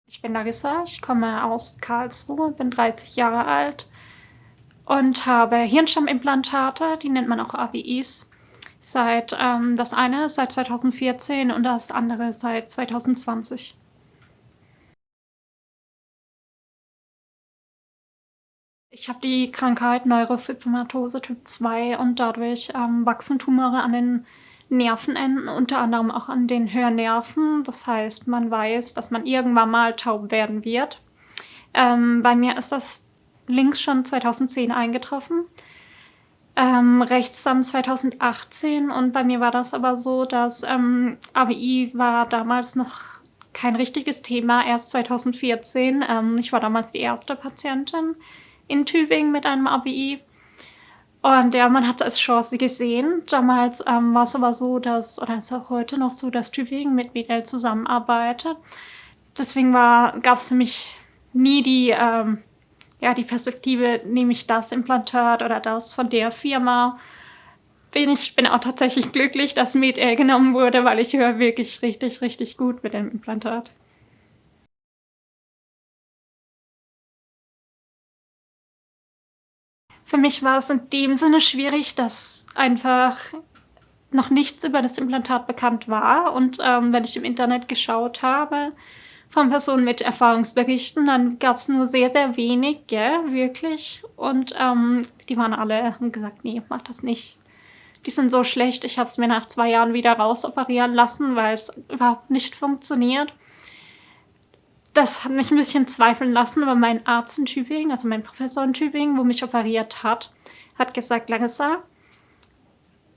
Ich bin Larissa, ich komme aus Karlsruhe, bin 30 Jahre alt und habe Hirnstammimplantate, die nennt man auch ABIs, das eine seit 2014 und das andere seit 2020. Ich habe die Krankheit Neurofibromatose Typ 2 und dadurch wachsen Tumore an den Nervenenden, unter anderem auch an den Hörnerven. Das heißt, man weiß, dass man irgendwann mal taub werden wird. Bei mir ist das links schon 2010 eingetroffen, rechts dann 2018 und bei mir war das aber so, dass ABI war damals noch kein richtiges Thema, erst 2014. Ich war damals die erste Patientin in Tübingen mit einem ABI. Und ja, man hat es als Chance gesehen. Damals war es aber so, oder ist auch heute noch so, dass Tübingen mit WDL zusammenarbeitet. Deswegen gab es für mich nie die Perspektive, nehme ich das Implantat oder das von der Firma. Ich bin auch tatsächlich glücklich, dass Med-El genommen wurde, weil ich höre wirklich richtig, richtig gut mit dem Implantat. Für mich war es in dem Sinne schwierig, dass einfach noch nichts über das Implantat bekannt war. Und wenn ich im Internet geschaut habe von Personen mit Erfahrungsberichten, dann gab es nur sehr, sehr wenige, wirklich. Und die haben gesagt, nee, mach das nicht. Die sind so schlecht, ich habe es mir nach 2 Jahren wieder rausoperieren lassen, weil es überhaupt nicht funktioniert. Das hat mich ein bisschen zweifeln lassen, aber mein Arzt in Tübingen, also mein Professor in Tübingen, wo mich operiert hat gesagt, Larissa,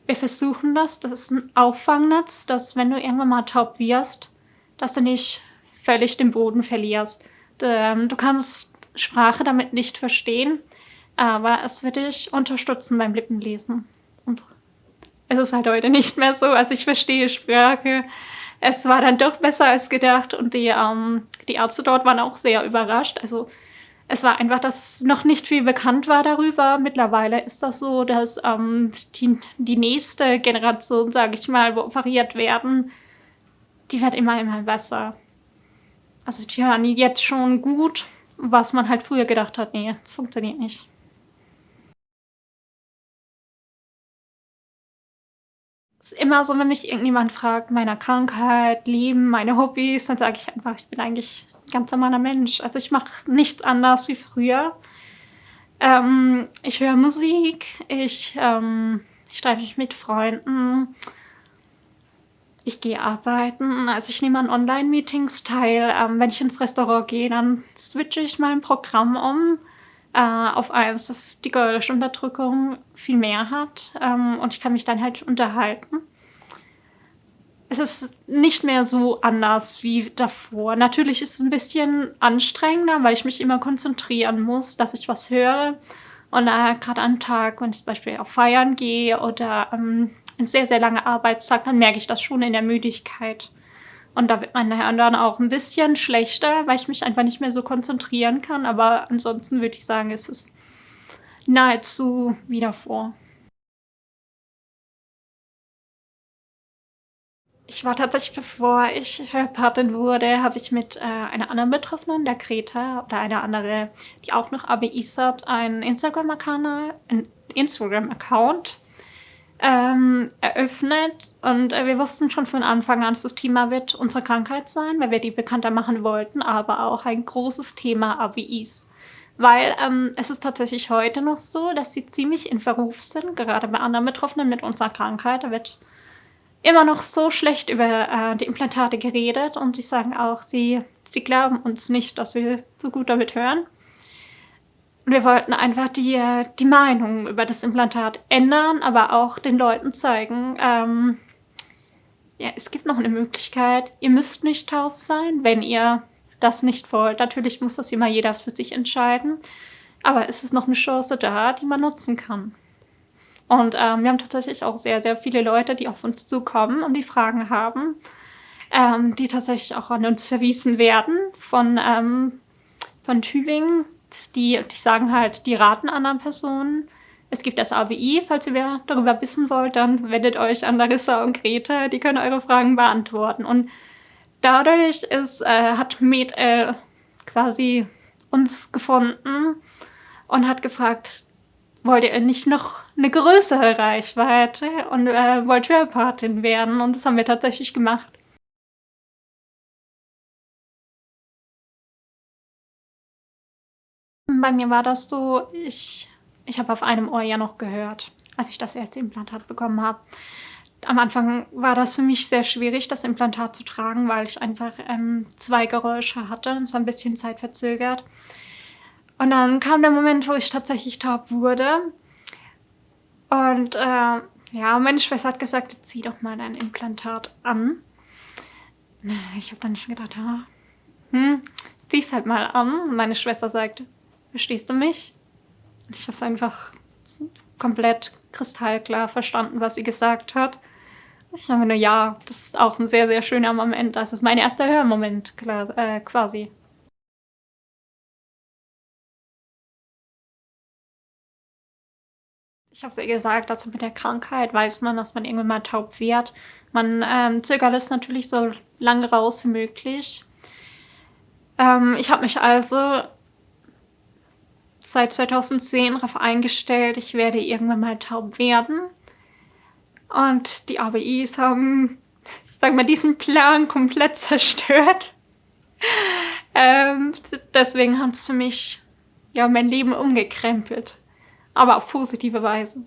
wir versuchen das ist ein Auffangnetz, dass wenn du irgendwann mal taub wirst, dass du nicht völlig den Boden verlierst. Du kannst Sprache damit nicht verstehen, aber es wird dich unterstützen beim Lippenlesen. Und es ist halt heute nicht mehr so, also ich verstehe Sprache. Es war dann doch besser als gedacht und die Ärzte dort waren auch sehr überrascht. Also es war einfach, dass noch nicht viel bekannt war darüber. Mittlerweile ist das so, dass die nächste Generation, sage ich mal, wo operiert werden, die wird immer, immer besser. Also die hören jetzt schon gut, was man halt früher gedacht hat, nee, das funktioniert nicht. Es ist immer so, wenn mich irgendjemand fragt, meiner Krankheit, Leben, meine Hobbys, dann sage ich einfach, ich bin eigentlich ein ganz normaler Mensch. Also ich mache nichts anders wie früher. Ich höre Musik, ich treffe mich mit Freunden, ich gehe arbeiten, also ich nehme an Online-Meetings teil. Wenn ich ins Restaurant gehe, dann switche ich mein Programm um auf eins, das die Geräuschunterdrückung viel mehr hat und ich kann mich dann halt unterhalten. Es ist nicht mehr so anders wie davor. Natürlich ist es ein bisschen anstrengender, weil ich mich immer konzentrieren muss, dass ich was höre. Und gerade am Tag, wenn ich zum Beispiel auf Feiern gehe oder ein sehr, sehr langer Arbeitstag, dann merke ich das schon in der Müdigkeit. Und da wird mein Hirn dann auch ein bisschen schlechter, weil ich mich einfach nicht mehr so konzentrieren kann. Aber ansonsten würde ich sagen, es ist nahezu wie davor. Ich war tatsächlich, bevor ich Patin wurde, habe ich mit einer anderen Betroffenen, der Greta, oder einer andere, die auch noch ABIs hat, einen Instagram-Account eröffnet. Und wir wussten schon von Anfang an, dass das Thema wird unsere Krankheit sein, weil wir die bekannter machen wollten, aber auch ein großes Thema ABIs. Weil es ist tatsächlich heute noch so, dass sie ziemlich in Verruf sind, gerade bei anderen Betroffenen mit unserer Krankheit. Da wird immer noch so schlecht über die Implantate geredet und die sagen auch, sie glauben uns nicht, dass wir so gut damit hören. Und wir wollten einfach die Meinung über das Implantat ändern, aber auch den Leuten zeigen, ja, es gibt noch eine Möglichkeit, ihr müsst nicht taub sein, wenn ihr das nicht wollt. Natürlich muss das immer jeder für sich entscheiden, aber es ist noch eine Chance da, die man nutzen kann. Und wir haben tatsächlich auch sehr, sehr viele Leute, die auf uns zukommen und die Fragen haben, die tatsächlich auch an uns verwiesen werden von Tübingen. Die sagen halt, die raten anderen Personen. Es gibt das ABI, falls ihr mehr darüber wissen wollt, dann wendet euch an Larissa und Grete, die können eure Fragen beantworten. Und Dadurch hat Med-El quasi uns gefunden und hat gefragt, wollt ihr nicht noch eine größere Reichweite und wollt Patin werden? Und das haben wir tatsächlich gemacht. Bei mir war das so, ich habe auf einem Ohr ja noch gehört, als ich das erste Implantat bekommen habe. Am Anfang war das für mich sehr schwierig, das Implantat zu tragen, weil ich einfach 2 Geräusche hatte. Und es war ein bisschen zeitverzögert. Und dann kam der Moment, wo ich tatsächlich taub wurde. Und ja, meine Schwester hat gesagt, zieh doch mal dein Implantat an. Ich habe dann schon gedacht, zieh's halt mal an. Und meine Schwester sagt, verstehst du mich? Und ich habe es einfach komplett kristallklar verstanden, was sie gesagt hat. Ich habe nur, ja, das ist auch ein sehr, sehr schöner Moment. Das ist mein erster Hörmoment quasi. Ich habe es ihr gesagt, also mit der Krankheit weiß man, dass man irgendwann mal taub wird. Man zögert es natürlich so lange raus wie möglich. Ich habe mich also seit 2010 darauf eingestellt, ich werde irgendwann mal taub werden. Und die ABIs haben, sagen wir, diesen Plan komplett zerstört. Deswegen hat es für mich ja mein Leben umgekrempelt. Aber auf positive Weise.